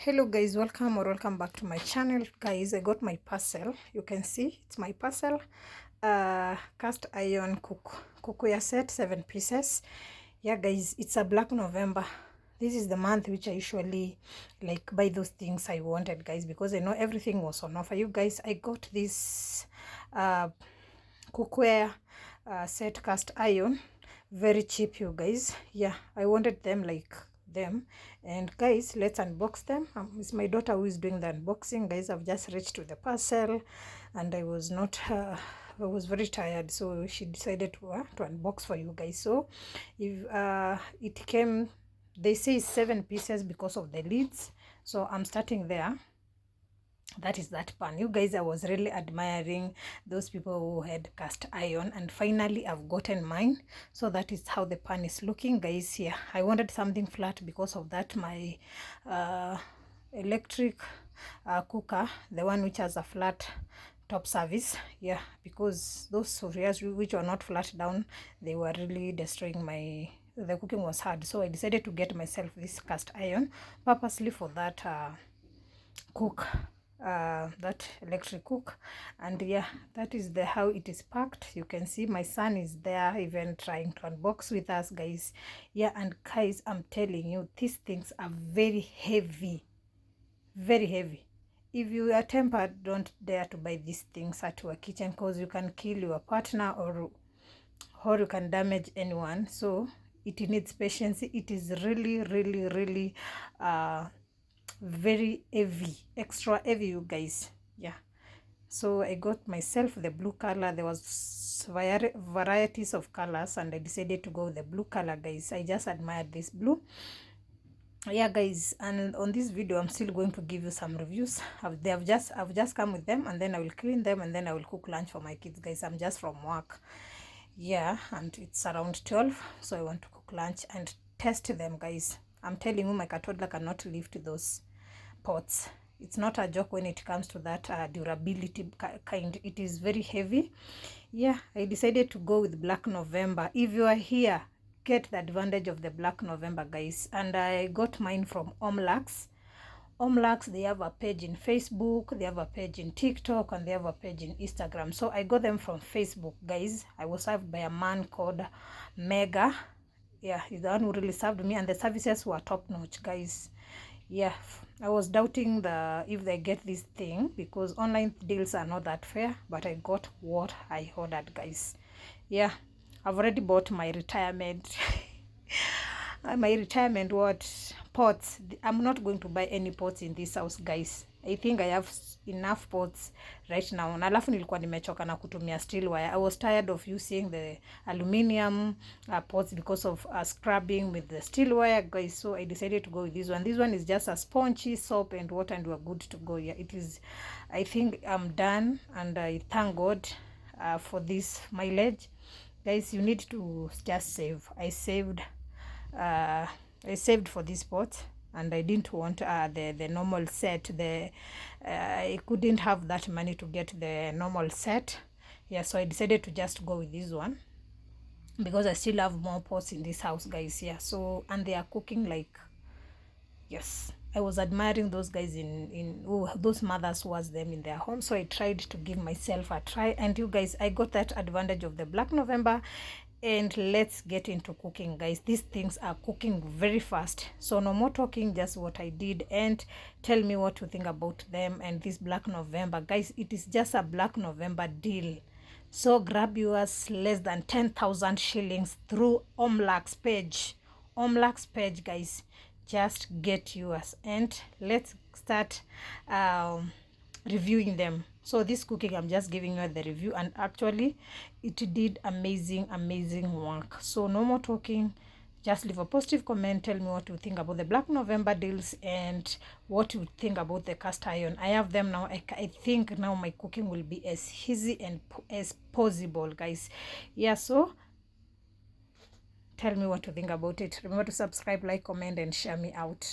Hello guys, welcome back to my channel. Guys, I got my parcel. You can see it's my parcel. Cast iron cookware set, 7 pieces. Yeah guys, it's a Black November. This is the month which I usually like buy those things I wanted, guys, because I know everything was on offer. You guys, I got this cookware set cast iron very cheap, you guys. Yeah, I wanted them like them. And guys, let's unbox them. It's my daughter who is doing the unboxing. Guys, I've just reached to the parcel and I was not I was very tired, so she decided to unbox for you guys. So if it came, they say 7 pieces because of the lids, so I'm starting there. That is that pan. You guys, I was really admiring those people who had cast iron, and finally I've gotten mine. So that is how the pan is looking, guys. Here I wanted something flat, because of that my electric cooker, the one which has a flat top service, yeah, because those Surias which were not flat down, they were really destroying my, the cooking was hard. So I decided to get myself this cast iron purposely for that that electric cook. And yeah, that is the how it is packed. You can see my son is there even trying to unbox with us, guys. Yeah, and guys, I'm telling you, these things are very heavy, very heavy. If you are tempered, don't dare to buy these things at your kitchen, because you can kill your partner or you can damage anyone. So it needs patience. It is really very heavy, extra heavy, you guys. Yeah, so I got myself the blue color. There was varieties of colors, and I decided to go with the blue color, guys. I just admired this blue. Yeah guys, and on this video I'm still going to give you some reviews. I've just come with them, and then I will clean them, and then I will cook lunch for my kids, guys. I'm just from work. Yeah, and it's around 12, so I want to cook lunch and test them, guys. I'm telling you, my toddler cannot lift those pots. It's not a joke when it comes to that durability kind. It is very heavy. Yeah, I decided to go with Black November. If you are here, get the advantage of the Black November, guys. And I got mine from Omlax. Omlax, they have a page in Facebook, they have a page in TikTok, and they have a page in Instagram. So I got them from Facebook, guys. I was served by a man called Mega. Yeah, he's the one who really served me, and the services were top notch, guys. Yeah, I was doubting if they get this thing, because online deals are not that fair, but I got what I ordered, guys. Yeah, I've already bought my retirement my retirement pots. I'm not going to buy any pots in this house, guys. I think I have enough pots right now. Na alafu nilikuwa nimechoka na kutumia steel wire. I was tired of using the aluminium pots because of scrubbing with the steel wire, guys. So I decided to go with this one. This one is just a spongy soap and water, and we're good to go. Yeah, it is. I think I'm done, and I thank God for this mileage, guys. You need to just save. I saved for this pot, and I didn't want the normal set. I couldn't have that money to get the normal set. Yeah, so I decided to just go with this one, because I still have more pots in this house, guys. Yeah, so, and they are cooking like, yes, I was admiring those guys those mothers who was them in their home. So I tried to give myself a try, and you guys, I got that advantage of the Black November. And let's get into cooking, guys. These things are cooking very fast, so no more talking, just what I did, and tell me what you think about them and this Black November, guys. It is just a Black November deal, so grab yours, less than 10,000 shillings through Omlax page, guys. Just get yours, and let's start reviewing them. So this cooking, I'm just giving you the review, and actually it did amazing work. So no more talking, just leave a positive comment. Tell me what you think about the Black November deals, and what you think about the cast iron. I have them now. I think now my cooking will be as easy and as possible, guys. Yeah, so tell me what you think about it. Remember to subscribe, like, comment, and share me out.